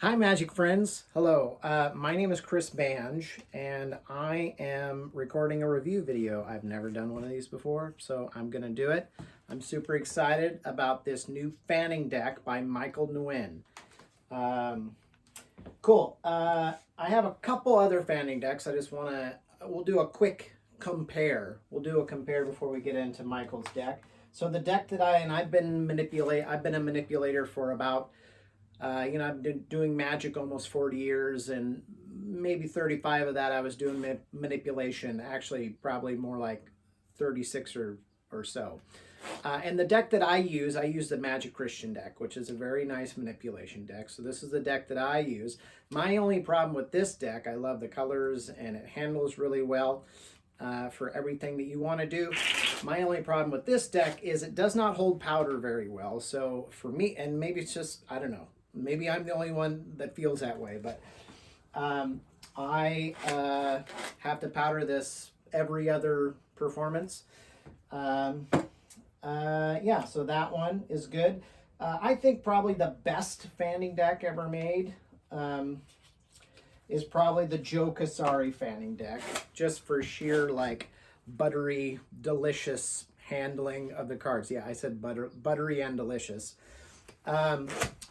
Hi, Magic Friends. Hello. My name is Chris Bange, and I am recording a review video. I've never done one of these before, so I'm going to do it. I'm super excited about this new fanning deck by Michael Nguyen. Um, cool. I have a couple other fanning decks. We'll do a quick compare. We'll do a compare before we get into Michael's deck. So the deck I've been a manipulator for about I've been doing magic almost 40 years, and maybe 35 of that I was doing manipulation. Actually, probably more like 36 or so. And the deck that I use the Magic Christian deck, which is a very nice manipulation deck. So this is the deck that I use. My only problem with this deck, I love the colors and it handles really well for everything that you want to do. My only problem with this deck is it does not hold powder very well. So for me, and maybe it's just, I don't know, maybe I'm the only one that feels that way, but I have to powder this every other performance. Yeah, so that one is good. I think probably the best fanning deck ever made is probably the Joe Casari fanning deck, just for sheer like buttery, delicious handling of the cards. Yeah, I said buttery and delicious.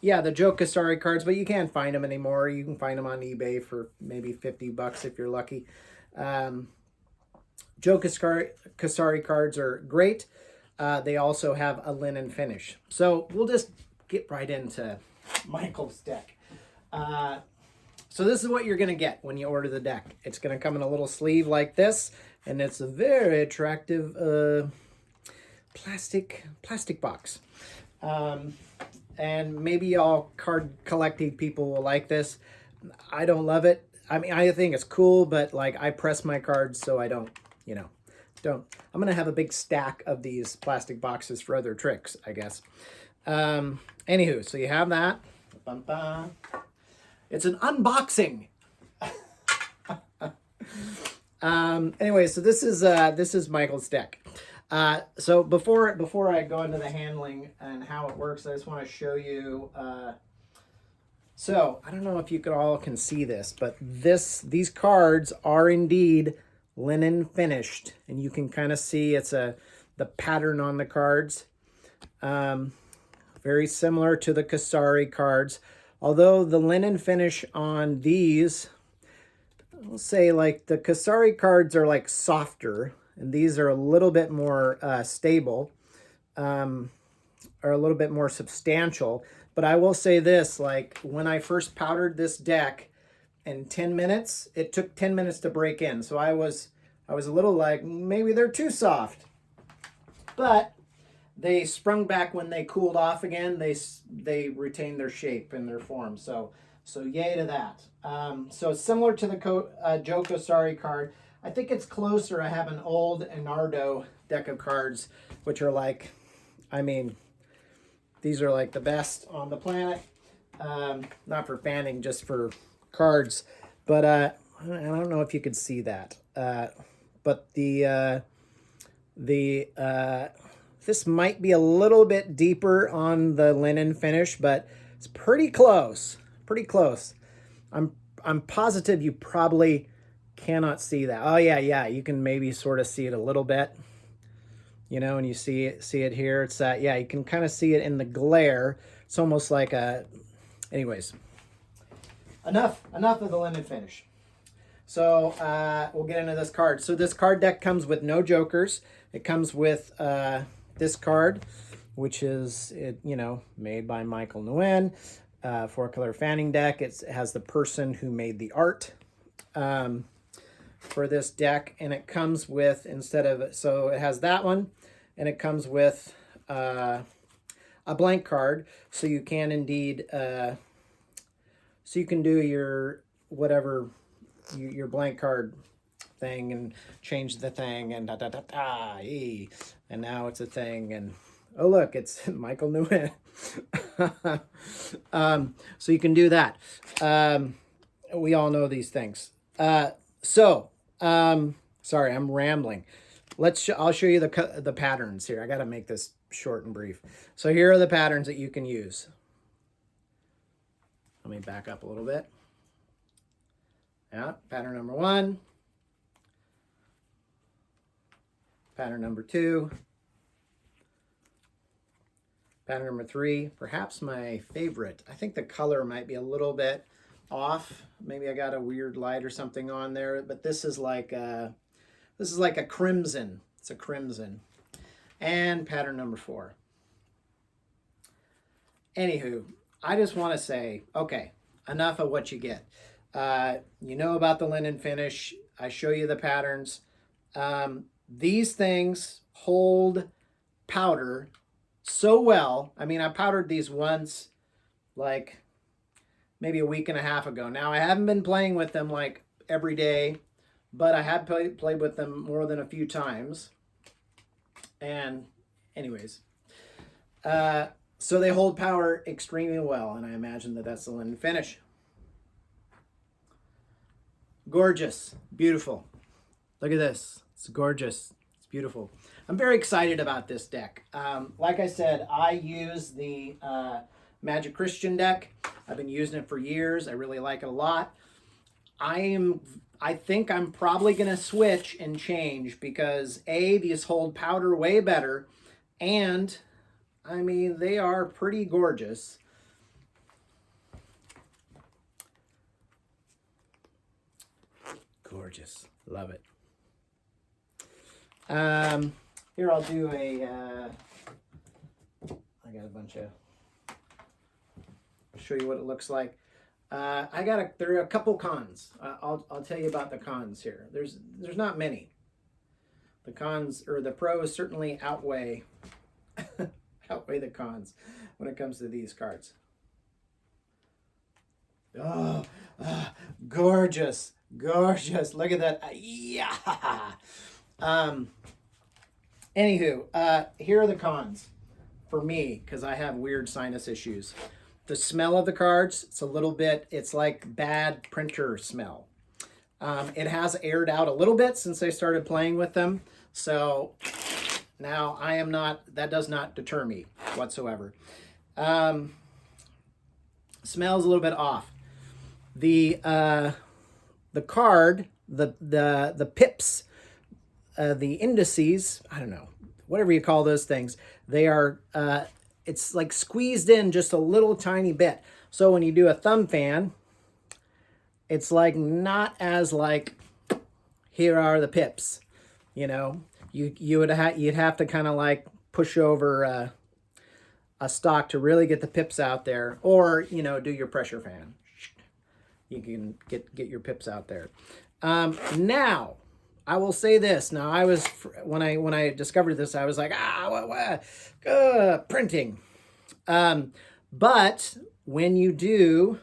Yeah, the Joe Casari cards, but you can't find them anymore. You can find them on eBay for maybe $50 if you're lucky. Joe Casari cards are great. They also have a linen finish. So we'll just get right into Michael's deck. So this is what you're going to get when you order the deck. It's going to come in a little sleeve like this, and it's a very attractive plastic box. And maybe all card collecting people will like this. I don't love it. I mean, I think it's cool, but like I press my cards so I don't. I'm going to have a big stack of these plastic boxes for other tricks, I guess. Anywho, so you have that. Bum, bum. It's an unboxing. Anyway, so this is Michael's deck. So before I go into the handling and how it works, I just want to show you. So I don't know if you all can see this, but these cards are indeed linen finished, and you can kind of see the pattern on the cards. Very similar to the Casari cards, although the linen finish on these, I'll say like the Casari cards are like softer, and these are a little bit more stable, are a little bit more substantial. But I will say this, like when I first powdered this deck in 10 minutes, it took 10 minutes to break in. So I was a little like, maybe they're too soft. But they sprung back when they cooled off again. They retained their shape and their form. So yay to that. So similar to the Joe Casari card, I think it's closer. I have an old Enardo deck of cards, which are like, I mean, these are like the best on the planet. Not for fanning, just for cards. But I don't know if you could see that. But this might be a little bit deeper on the linen finish, but it's pretty close. Pretty close. I'm positive you probably cannot see that. Oh yeah, you can maybe sort of see it a little bit. And you see it here. It's that, yeah, you can kind of see it in the glare. It's almost like anyways. Enough of the linen finish. So we'll get into this card. So this card deck comes with no jokers. It comes with this card, which is made by Michael Nguyen, 4-color fanning deck. It has the person who made the art for this deck, and it comes with, so it has that one, and it comes with a blank card, so you can indeed so you can do your whatever your blank card thing and change the thing and and now it's a thing, and oh look, it's Michael Nguyen. So you can do that. We all know these things. Sorry, I'm rambling. I'll show you the patterns here. I got to make this short and brief. So here are the patterns that you can use. Let me back up a little bit. Yeah, pattern number 1. Pattern number 2. Pattern number 3, perhaps my favorite. I think the color might be a little bit off. Maybe I got a weird light or something on there, but this is like a crimson. It's a crimson. And pattern number 4. Anywho, I just want to say, okay, enough of what you get. You know about the linen finish. I show you the patterns. These things hold powder so well. I mean, I powdered these once, like maybe a week and a half ago. Now, I haven't been playing with them like every day, but I have played with them more than a few times. And anyways, so they hold power extremely well, and I imagine that that's the linen finish. Gorgeous, beautiful. Look at this. It's gorgeous. It's beautiful. I'm very excited about this deck. Like I said, I use the Magic Christian deck. I've been using it for years. I really like it a lot. I think I'm probably going to switch and change because A, these hold powder way better, and I mean, they are pretty gorgeous. Gorgeous. Love it. Here I'll do a, I got a bunch of, I'll show you what it looks like. There are a couple cons. I'll tell you about the cons here. There's not many. The cons, or the pros certainly outweigh the cons when it comes to these cards. Oh, gorgeous, gorgeous. Look at that. Yeah. Anywho, here are the cons for me, because I have weird sinus issues. The smell of the cards, it's like bad printer smell. It has aired out a little bit since I started playing with them. So now that does not deter me whatsoever. Smells a little bit off. The card, the pips, the indices, I don't know, whatever you call those things, they are, it's like squeezed in just a little tiny bit. So when you do a thumb fan, it's like not as like, here are the pips, you know. You'd have to kind of like push over a stock to really get the pips out there, or you know, do your pressure fan. You can get your pips out there. Now, I will say this. Now, when I discovered this, I was like, printing. But when you do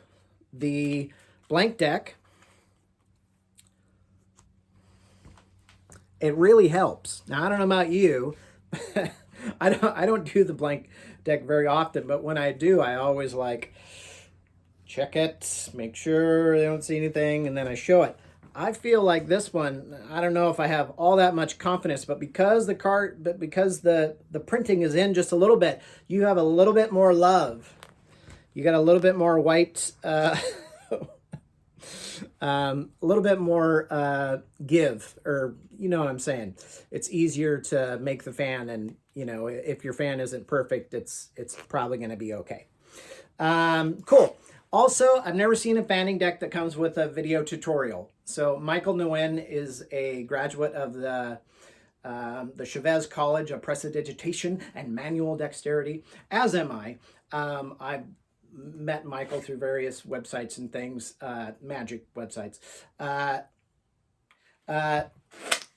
the blank deck, it really helps. Now, I don't know about you. I don't do the blank deck very often, but when I do, I always like check it, make sure they don't see anything, and then I show it. I feel like this one, I don't know if I have all that much confidence, but because the printing is in just a little bit, you have a little bit more love. You got a little bit more white, a little bit more give, or you know what I'm saying. It's easier to make the fan, and you know, if your fan isn't perfect, it's probably going to be okay. Cool. Also, I've never seen a fanning deck that comes with a video tutorial. So Michael Nguyen is a graduate of the Chavez College of Prestidigitation and Manual Dexterity, as am I. I've met Michael through various websites and things, magic websites.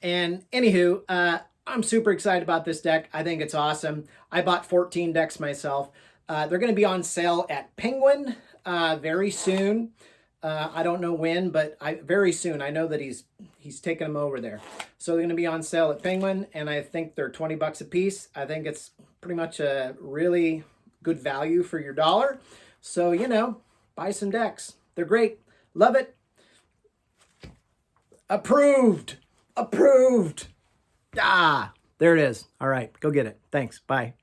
And anywho, I'm super excited about this deck. I think it's awesome. I bought 14 decks myself. They're going to be on sale at Penguin very soon. I don't know when, but very soon. I know that he's taking them over there. So they're going to be on sale at Penguin, and I think they're $20 a piece. I think it's pretty much a really good value for your dollar. So, you know, buy some decks. They're great. Love it. Approved. Approved. Ah, there it is. All right, go get it. Thanks. Bye.